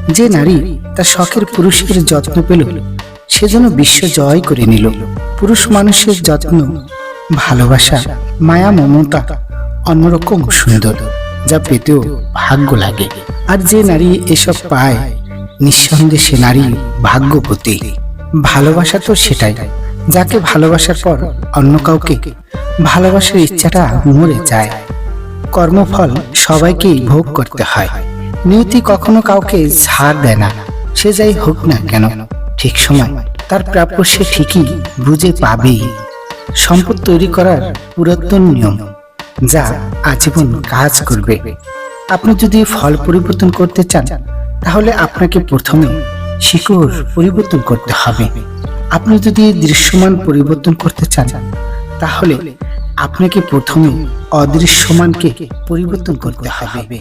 যে নারী তার শখের পুরুষের যত্ন পেল সে যেন বিশ্ব জয় করে নিল। পুরুষ মানুষের যত্ন, ভালোবাসা, মায়া, মমতা অন্যরকম সুন্দর, যা পেতেও ভাগ্য লাগে। আর যে নারী এসব পায় নিঃসন্দেহে সে নারী ভাগ্যবতী। ভালোবাসা তো সেটাই, যাকে ভালোবাসার পর অন্য কাউকে ভালোবাসার ইচ্ছাটা মরে যায়। কর্মফল সবাইকেই ভোগ করতে হয়। নিয়তি কখনো কাউকে ছাড় দেয় না। সে যাই হোক না কেন, ঠিক সময় তার প্রাপ্য সে ঠিকই বুঝে পাবেই। সম্পদ তৈরি করার পুরাতন নিয়ম, যা আজীবন কাজ করবে। আপনি যদি ফল পরিবর্তন করতে চান তাহলে আপনাকে প্রথমে শিকড় পরিবর্তন করতে হবে। আপনি যদি দৃশ্যমান পরিবর্তন করতে চান তাহলে আপনাকে প্রথমে অদৃশ্যমানকে পরিবর্তন করতে হবে।